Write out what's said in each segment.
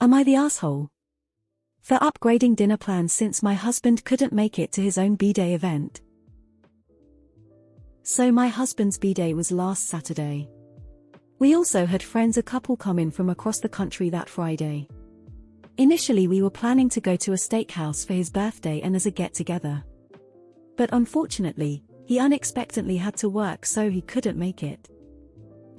Am I the asshole for upgrading dinner plans since my husband couldn't make it to his own bday event? So my husband's bday was last Saturday. We also had friends a couple come in from across the country that Friday. Initially we were planning to go to a steakhouse for his birthday and as a get-together. But unfortunately, he unexpectedly had to work so he couldn't make it.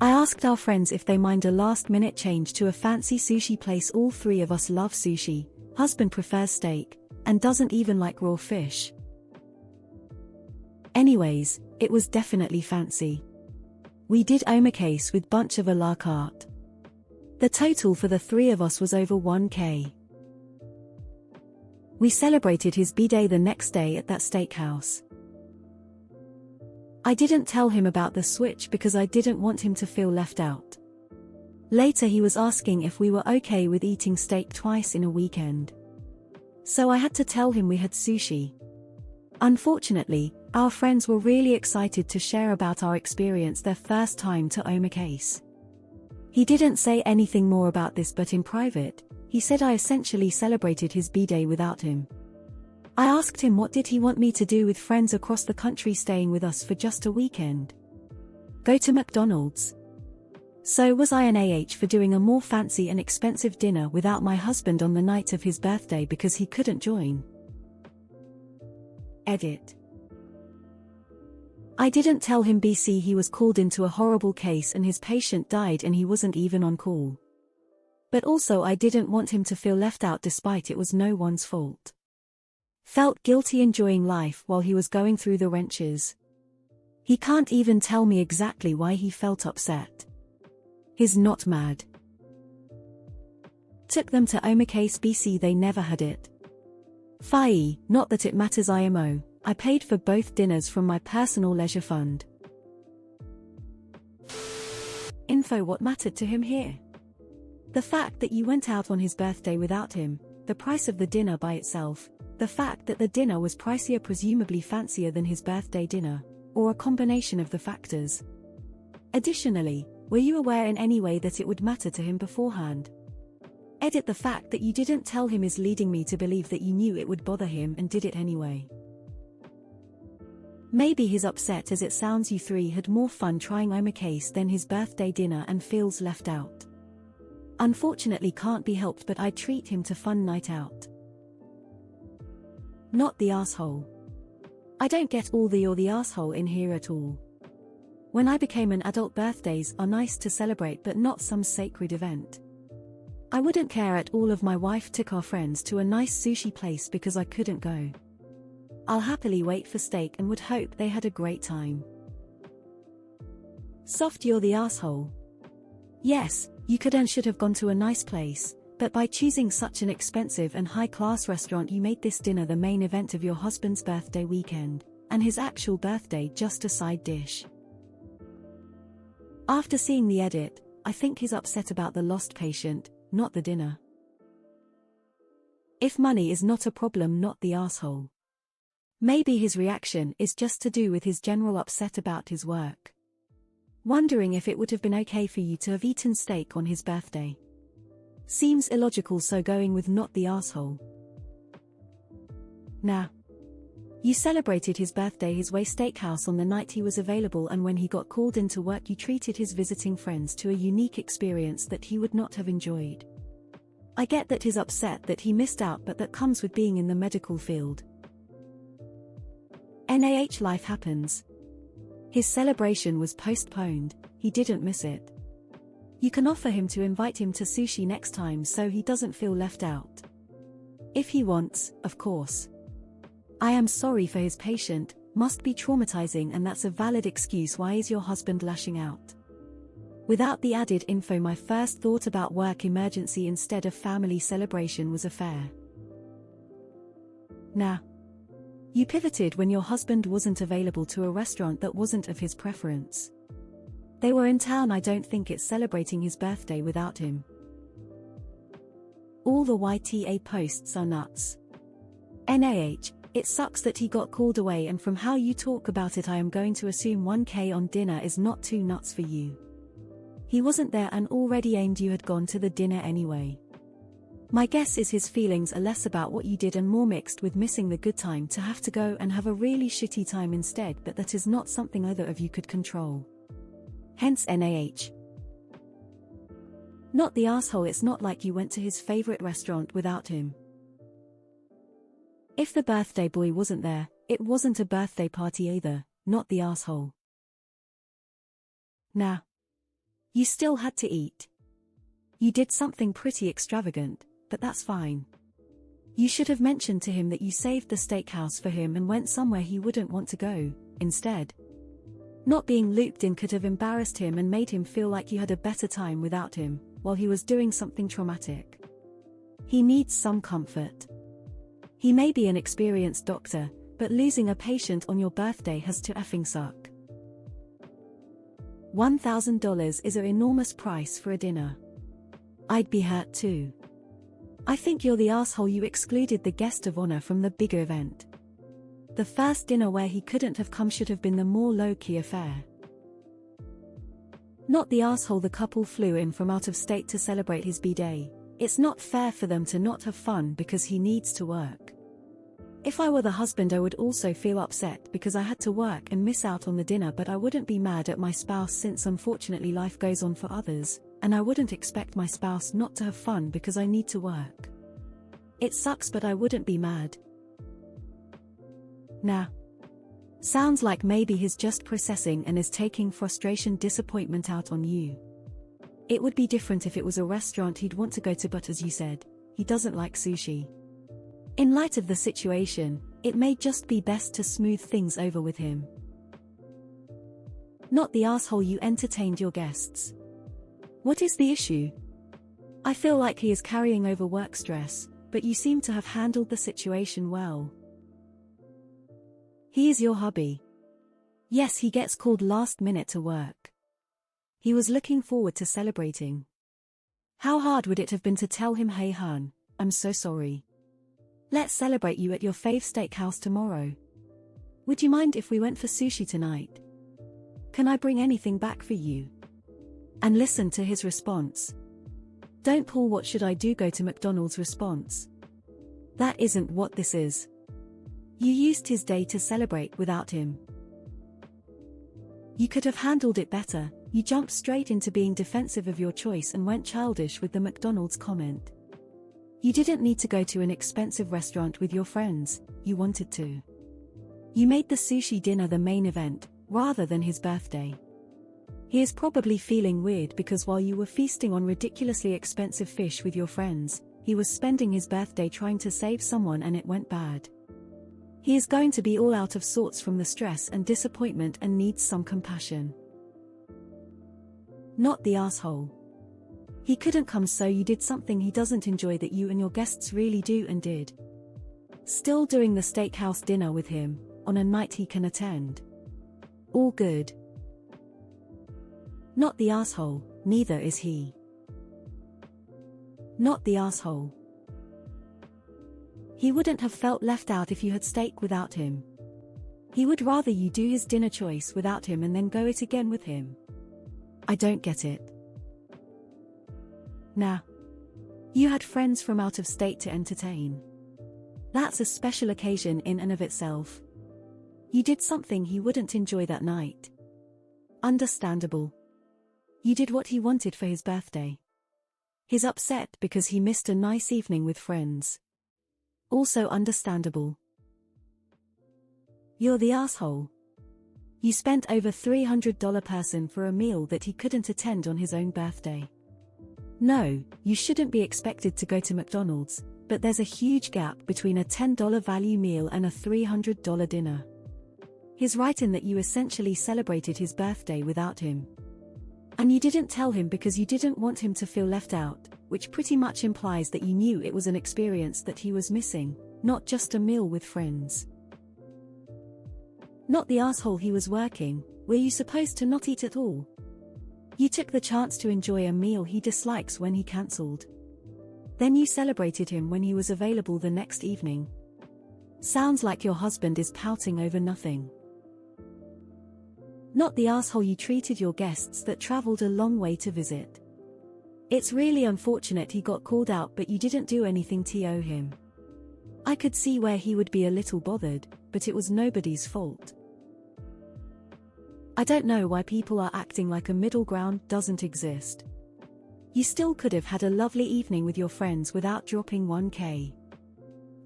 I asked our friends if they mind a last-minute change to a fancy sushi place. All three of us love sushi, husband prefers steak, and doesn't even like raw fish. Anyways, it was definitely fancy. We did omakase with bunch of a la carte. The total for the three of us was over 1K. We celebrated his bday the next day at that steakhouse. I didn't tell him about the switch because I didn't want him to feel left out. Later he was asking if we were okay with eating steak twice in a weekend. So I had to tell him we had sushi. Unfortunately, our friends were really excited to share about our experience their first time to omakase. He didn't say anything more about this, but in private, he said I essentially celebrated his bday without him. I asked him what did he want me to do with friends across the country staying with us for just a weekend? Go to McDonald's? So was I an AH for doing a more fancy and expensive dinner without my husband on the night of his birthday because he couldn't join? Edit. I didn't tell him BC he was called into a horrible case and his patient died and he wasn't even on call. But also I didn't want him to feel left out despite it was no one's fault. Felt guilty enjoying life while he was going through the wrenches. He can't even tell me exactly why he felt upset. He's not mad. Took them to omakase BC, they never had it. Fie, not that it matters IMO, I paid for both dinners from my personal leisure fund. Info: what mattered to him here? The fact that you went out on his birthday without him, the price of the dinner by itself, the fact that the dinner was pricier, presumably fancier than his birthday dinner, or a combination of the factors. Additionally, were you aware in any way that it would matter to him beforehand? Edit: the fact that you didn't tell him is leading me to believe that you knew it would bother him and did it anyway. Maybe he's upset as it sounds you three had more fun trying omakase than his birthday dinner and feels left out. Unfortunately can't be helped, but I treat him to fun night out. Not the asshole. I don't get all the "you're the asshole" in here at all. When I became an adult, birthdays are nice to celebrate but not some sacred event. I wouldn't care at all if my wife took our friends to a nice sushi place because I couldn't go. I'll happily wait for steak and would hope they had a great time. Soft: you're the asshole. Yes, you could and should have gone to a nice place, but by choosing such an expensive and high-class restaurant you made this dinner the main event of your husband's birthday weekend, and his actual birthday just a side dish. After seeing the edit, I think he's upset about the lost patient, not the dinner. If money is not a problem, not the asshole. Maybe his reaction is just to do with his general upset about his work. Wondering if it would have been okay for you to have eaten steak on his birthday. Seems illogical, so going with not the asshole. Nah. You celebrated his birthday his way, steakhouse on the night he was available, and when he got called into work you treated his visiting friends to a unique experience that he would not have enjoyed. I get that he's upset that he missed out, but that comes with being in the medical field. NAH, life happens. His celebration was postponed, he didn't miss it. You can offer him to invite him to sushi next time so he doesn't feel left out. If he wants, of course. I am sorry for his patient, must be traumatizing, and that's a valid excuse. Why is your husband lashing out? Without the added info, my first thought about work emergency instead of family celebration was a fair. Nah. You pivoted when your husband wasn't available to a restaurant that wasn't of his preference. They were in town. I don't think it's celebrating his birthday without him. All the YTA posts are nuts. NAH, it sucks that he got called away, and from how you talk about it I am going to assume 1K on dinner is not too nuts for you. He wasn't there and already aimed you had gone to the dinner anyway. My guess is his feelings are less about what you did and more mixed with missing the good time to have to go and have a really shitty time instead, but that is not something either of you could control. Hence NaH. Not the asshole. It's not like you went to his favorite restaurant without him. If the birthday boy wasn't there, it wasn't a birthday party either, not the asshole. Nah. You still had to eat. You did something pretty extravagant, but that's fine. You should have mentioned to him that you saved the steakhouse for him and went somewhere he wouldn't want to go, instead. Not being looped in could have embarrassed him and made him feel like you had a better time without him, while he was doing something traumatic. He needs some comfort. He may be an experienced doctor, but losing a patient on your birthday has to effing suck. $1,000 is an enormous price for a dinner. I'd be hurt too. I think you're the asshole. You excluded the guest of honor from the bigger event. The first dinner where he couldn't have come should have been the more low-key affair. Not the asshole. The couple flew in from out of state to celebrate his bday. It's not fair for them to not have fun because he needs to work. If I were the husband, I would also feel upset because I had to work and miss out on the dinner, but I wouldn't be mad at my spouse since unfortunately life goes on for others, and I wouldn't expect my spouse not to have fun because I need to work. It sucks, but I wouldn't be mad. Nah. Sounds like maybe he's just processing and is taking frustration, disappointment out on you. It would be different if it was a restaurant he'd want to go to, but as you said, he doesn't like sushi. In light of the situation, it may just be best to smooth things over with him. Not the asshole. You entertained your guests. What is the issue? I feel like he is carrying over work stress, but you seem to have handled the situation well. He is your hubby. Yes, he gets called last minute to work. He was looking forward to celebrating. How hard would it have been to tell him, hey hun, I'm so sorry. Let's celebrate you at your fave steakhouse tomorrow. Would you mind if we went for sushi tonight? Can I bring anything back for you? And listen to his response. Don't pull what should I do go to McDonald's response. That isn't what this is. You used his day to celebrate without him. You could have handled it better. You jumped straight into being defensive of your choice and went childish with the McDonald's comment. You didn't need to go to an expensive restaurant with your friends, you wanted to. You made the sushi dinner the main event, rather than his birthday. He is probably feeling weird because while you were feasting on ridiculously expensive fish with your friends, he was spending his birthday trying to save someone and it went bad. He is going to be all out of sorts from the stress and disappointment and needs some compassion. Not the asshole. He couldn't come, so you did something he doesn't enjoy that you and your guests really do and did. Still doing the steakhouse dinner with him, on a night he can attend. All good. Not the asshole, neither is he. Not the asshole. He wouldn't have felt left out if you had steak without him. He would rather you do his dinner choice without him and then go it again with him. I don't get it. Nah. You had friends from out of state to entertain. That's a special occasion in and of itself. You did something he wouldn't enjoy that night. Understandable. You did what he wanted for his birthday. He's upset because he missed a nice evening with friends. Also understandable. You're the asshole. You spent over $300 person for a meal that he couldn't attend on his own birthday. No, you shouldn't be expected to go to McDonald's, but there's a huge gap between a $10 value meal and a $300 dinner. He's right in that you essentially celebrated his birthday without him. And you didn't tell him because you didn't want him to feel left out, which pretty much implies that you knew it was an experience that he was missing, not just a meal with friends. Not the asshole. He was working. Were you supposed to not eat at all? You took the chance to enjoy a meal he dislikes when he cancelled. Then you celebrated him when he was available the next evening. Sounds like your husband is pouting over nothing. Not the asshole. You treated your guests that traveled a long way to visit. It's really unfortunate he got called out, but you didn't do anything to owe him. I could see where he would be a little bothered, but it was nobody's fault. I don't know why people are acting like a middle ground doesn't exist. You still could have had a lovely evening with your friends without dropping 1K.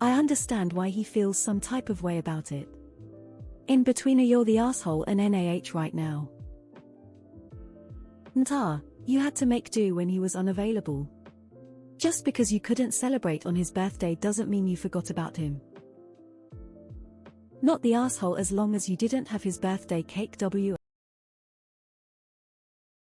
I understand why he feels some type of way about it. In between, you're the asshole and NAH right now. Nta, you had to make do when he was unavailable. Just because you couldn't celebrate on his birthday doesn't mean you forgot about him. Not the asshole as long as you didn't have his birthday cake.